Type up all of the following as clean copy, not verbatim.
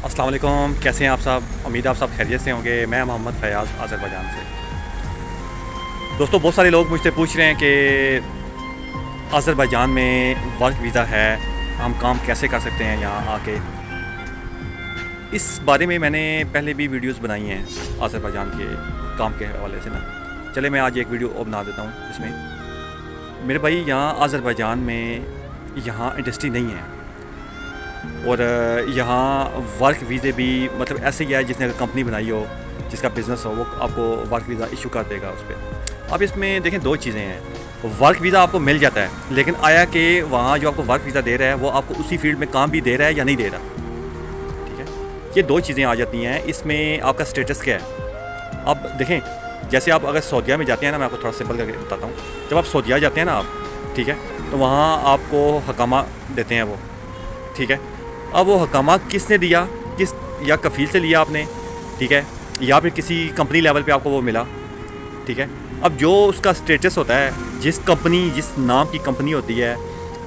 अस्सलाम वालेकुम, कैसे हैं आप सब। उम्मीद है आप सब खैरियत से होंगे। मैं मोहम्मद फ़याज़ अज़रबैजान से। दोस्तों, बहुत सारे लोग मुझसे पूछ रहे हैं कि अज़रबैजान में वर्क वीज़ा है, हम काम कैसे कर सकते हैं यहाँ आके। इस बारे में मैंने पहले भी वीडियोस बनाई हैं अज़रबैजान के काम के हवाले से ना। चले मैं आज एक वीडियो और बना देता हूँ इसमें। मेरे भाई, यहाँ अज़रबैजान में यहाँ इंडस्ट्री नहीं है, और यहाँ वर्क वीज़े भी मतलब ऐसे ही है, जिसने अगर कंपनी बनाई हो, जिसका बिज़नेस हो, वो आपको वर्क वीज़ा इशू कर देगा उस पर। अब इसमें देखें, दो चीज़ें हैं। वर्क वीज़ा आपको मिल जाता है, लेकिन आया कि वहाँ जो आपको वर्क वीज़ा दे रहा है वो आपको उसी फील्ड में काम भी दे रहा है या नहीं दे रहा। ठीक है, ये दो चीज़ें आ जाती हैं। इसमें आपका स्टेटस क्या है। अब देखें, जैसे आप अगर सऊदीया में जाते हैं ना, मैं आपको थोड़ा सिंपल करके बताता हूँ। जब आप सऊदीया जाते हैं ना आप, ठीक है, तो वहाँ आपको हकामा देते हैं वो। ठीक है, अब वो हकामा किसने दिया, किस या कफ़ील से लिया आपने, ठीक है, या फिर किसी कंपनी लेवल पे आपको वो मिला। ठीक है, अब जो उसका स्टेटस होता है, जिस कंपनी, जिस नाम की कंपनी होती है,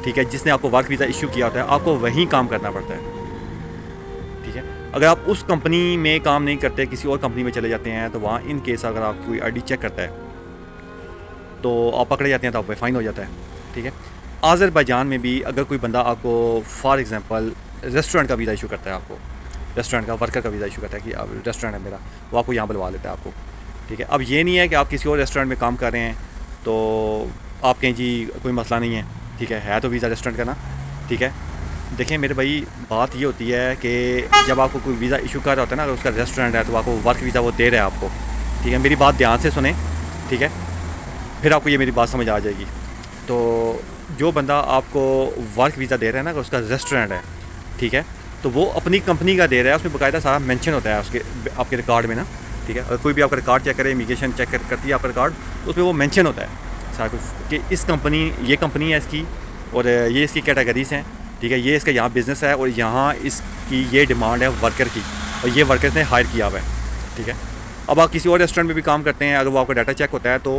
ठीक है, जिसने आपको वर्क वीज़ा इशू किया होता है, आपको वहीं काम करना पड़ता है। ठीक है, अगर आप उस कंपनी में काम नहीं करते, किसी और कंपनी में चले जाते हैं, तो वहाँ इन केस अगर आपकी कोई आईडी चेक करता है तो आप पकड़े जाते हैं, तो आप पे फ़ाइन हो जाता है। ठीक है, अज़रबैजान में भी अगर कोई बंदा आपको फॉर एग्ज़ाम्पल रेस्टोरेंट का वीज़ा इशू करता है, आपको रेस्टोरेंट का वर्कर का वीज़ा इशू करता है कि अब रेस्टोरेंट है मेरा, वो आपको यहाँ बुलवा लेता है आपको। ठीक है, अब ये नहीं है कि आप किसी और रेस्टोरेंट में काम कर रहे हैं तो आप कहें जी कोई मसला नहीं है। ठीक है तो वीज़ा रेस्टोरेंट का ना। ठीक है, देखें मेरे भाई, बात ये होती है कि जब आपको कोई वीज़ा इशू कर रहा होता है ना, अगर उसका रेस्टोरेंट है तो आपको वर्क वीज़ा वो दे रहा है आपको। ठीक है, मेरी बात ध्यान से सुने, ठीक है, फिर आपको ये मेरी बात समझ आ जाएगी। तो जो बंदा आपको वर्क वीज़ा दे रहा है ना, अगर उसका रेस्टोरेंट है, ठीक है, तो वो अपनी कंपनी का दे रहा है, उसमें बाकायदा सारा मेंशन होता है उसके आपके रिकॉर्ड में ना। ठीक है, अगर कोई भी आपका रिकॉर्ड चेक करे, इमिग्रेशन चेक करती है आपका रिकॉर्ड, तो उसमें वो मेंशन होता है सारा कुछ कि इस कंपनी, ये कंपनी है इसकी, और ये इसकी कैटेगरीज़ हैं। ठीक है, ये इसका यहाँ बिज़नेस है, और यहाँ इसकी ये डिमांड है वर्कर की, और ये वर्कर्स ने हायर किया हुआ है। ठीक है, अब आप किसी और रेस्टोरेंट में भी काम करते हैं, अगर वो आपका डाटा चेक होता है तो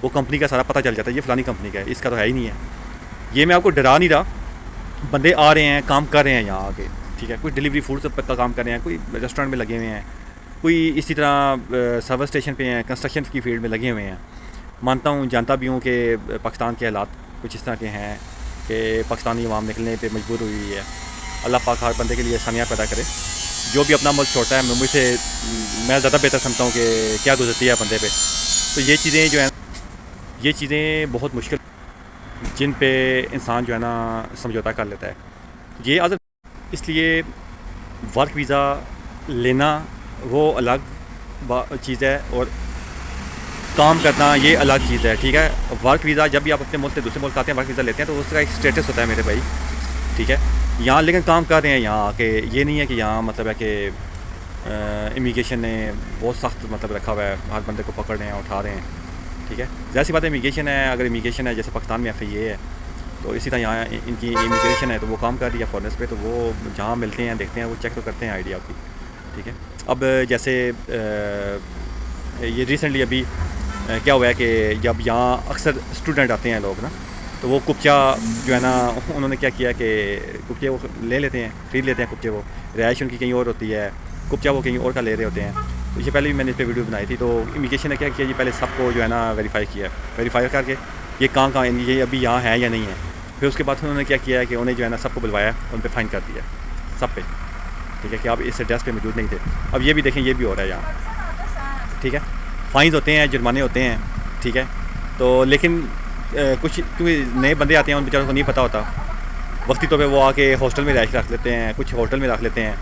वो कंपनी का सारा पता चल जाता है, ये फ़लानी कंपनी का है, इसका तो है ही नहीं है। ये मैं आपको डरा नहीं रहा, बंदे आ रहे हैं, काम कर रहे हैं यहाँ आके। ठीक है, कोई डिलीवरी फूड का काम कर रहे हैं, कोई रेस्टोरेंट में लगे हुए हैं, कोई इसी तरह सर्विस स्टेशन पे हैं, कंस्ट्रक्शन की फील्ड में लगे हुए हैं। मानता हूँ, जानता भी हूँ कि पाकिस्तान के हालात कुछ इस तरह के हैं कि पाकिस्तानी अवाम निकलने पे मजबूर हुई है। अल्लाह पाक हर बंदे के लिए आसानियाँ पैदा करे। जो भी अपना मुल्क छोड़ता है, मुझसे मैं ज़्यादा बेहतर समझता हूँ कि क्या गुजरती है बंदे पे। तो ये चीज़ें जो हैं, ये चीज़ें बहुत मुश्किल, जिन पे इंसान जो है ना समझौता कर लेता है। ये अगर इसलिए वर्क वीज़ा लेना वो अलग चीज़ है, और काम करना ये अलग चीज़ है। ठीक है, वर्क वीज़ा जब भी आप अपने मुल्क से दूसरे मुल्क आते हैं, वर्क वीज़ा लेते हैं, तो उसका एक स्टेटस होता है मेरे भाई। ठीक है, यहाँ लेकिन काम कर रहे हैं यहाँ आके, ये नहीं है कि यहाँ मतलब है कि इमिग्रेशन ने बहुत सख्त मतलब रखा हुआ है, हर बंदे को पकड़ रहे हैं, उठा रहे हैं। ठीक है, जैसी बात है, इमिग्रेशन है, अगर इमिग्रेशन है जैसे पाकिस्तान में FIA है, तो इसी तरह यहाँ इनकी इमिग्रेशन है, तो वो काम कर रही है फॉरनर्स पे, तो वो जहाँ मिलते हैं, देखते हैं, वो चेक तो करते हैं आईडी आपकी। ठीक है, अब जैसे ये रिसेंटली अभी क्या हुआ है कि जब यहाँ अक्सर स्टूडेंट आते हैं लोग ना, तो वो कुप्चा जो है ना, उन्होंने क्या किया कि कुप्चे वो ले लेते हैं, ख़रीद लेते हैं कुप्चे। वो रिहाइश उनकी कहीं और होती है, कुप्चा वो कहीं और का ले रहे होते हैं। तो इससे पहले भी मैंने इस पर वीडियो बनाई थी। तो इमिग्रेशन ने क्या किया जी, पहले सबको जो है ना वेरीफाई किया, वेरीफाई करके ये कहाँ ये अभी यहाँ है या नहीं है। फिर उसके बाद उन्होंने क्या किया कि उन्हें जो है ना सबको बुलवाया, उन पर फ़ाइन कर दिया, सब पे। ठीक है, कि आप इस एड्रेस पे मौजूद नहीं थे। अब ये भी देखें, ये भी हो रहा है यहाँ। ठीक है, फ़ाइन होते हैं, जुर्माने होते हैं। ठीक है, तो लेकिन कुछ क्योंकि नए बंदे आते हैं, उन बेचारों को नहीं पता होता, वक्ती तौर पे वो आके हॉस्टल में रहाइश रख लेते हैं, कुछ होटल में रख लेते हैं।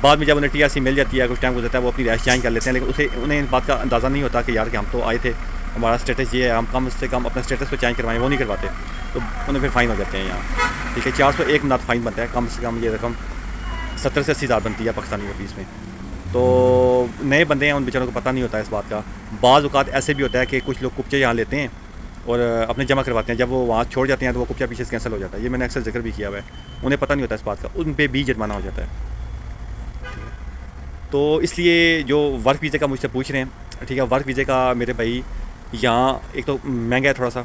बाद में जब उन्हें TRC मिल जाती है, कुछ टाइम गुजरता है, वो अपनी रहाइश चेंज कर लेते हैं, लेकिन उसे उन्हें इस बात का अंदाज़ा नहीं होता कि यार कि हम तो आए थे, हमारा स्टेटस ये है, हम कम से कम अपना स्टेटस तो चेंज करवाएं, वो नहीं करवाते, तो उन्हें फिर फ़ाइन हो जाते हैं यहाँ। ठीक है, 401 नाथ फ़ाइन बनता है, कम से कम ये रकम 70 से 80 हज़ार बनती है पाकिस्तानी रुपीज़ में। तो नए बंदे हैं, उन बेचारों को पता नहीं होता इस बात का। बाज़ औक़ात ऐसे भी होता है कि कुछ लोग कुप्चे यहाँ लेते हैं और अपने जमा करवाते हैं, जब वो वहाँ छोड़ जाते हैं तो वो कुप्चा पीछे से कैंसिल हो जाता है। ये मैंने अक्सर जिक्र भी किया हुआ है, उन्हें पता नहीं होता इस बात का, उन पे भी जुर्माना हो जाता है। तो इसलिए जो वर्क वीज़े का मुझसे पूछ रहे हैं, ठीक है, वर्क वीज़े का मेरे भाई यहाँ एक तो महंगा है थोड़ा सा,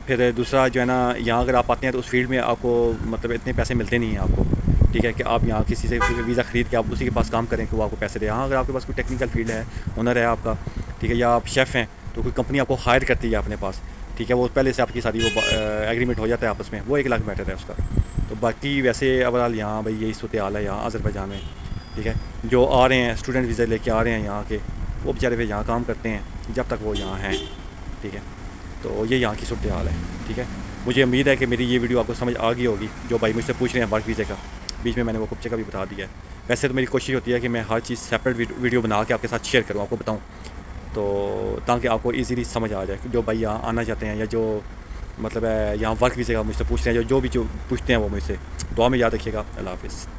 फिर दूसरा जो है ना, यहाँ अगर आप आते हैं तो उस फील्ड में आपको मतलब इतने पैसे मिलते नहीं हैं आपको। ठीक है, कि आप यहाँ किसी से वीज़ा ख़रीद के आप उसी के पास काम करें कि वो आपको पैसे दे। हाँ, अगर आपके पास कोई टेक्निकल फील्ड है, हुनर है आपका, ठीक है, या आप शेफ़ हैं तो कोई कंपनी आपको हायर करती है अपने पास, ठीक है, वो पहले से आपकी सारी वो एग्रीमेंट हो जाता है आपस में, वो एक अलग मैटर है उसका। तो बाकी वैसे ओवरऑल यहाँ भाई यही सूरत हाल है यहाँ अज़रबैजान में, ठीक है। जो आ रहे हैं स्टूडेंट वीज़ा लेके आ रहे हैं यहाँ के, वो बेचारे फिर यहाँ काम करते हैं जब तक वो यहाँ हैं, ठीक है। तो ये यहाँ की सूरत हाल है, ठीक है। मुझे उम्मीद है कि मेरी ये वीडियो आपको समझ आ गई होगी। जो भाई मुझसे पूछ रहे हैं वर्क वीज़े का, बीच में मैंने वो कुप्चे का भी बता दिया है। वैसे तो मेरी कोशिश होती है कि मैं हर चीज़ सेपरेट वीडियो बना के आपके साथ शेयर करूँ, आपको बताऊँ, तो ताकि आपको इजीली समझ आ जाए कि जो भाई यहाँ आना चाहते हैं या जो मतलब है यहाँ वर्क वीज़े का मुझसे पूछ रहे हैं, जो भी जो पूछते हैं वो मुझसे। दुआ में याद रखिएगा। अल्लाह हाफ़िज़।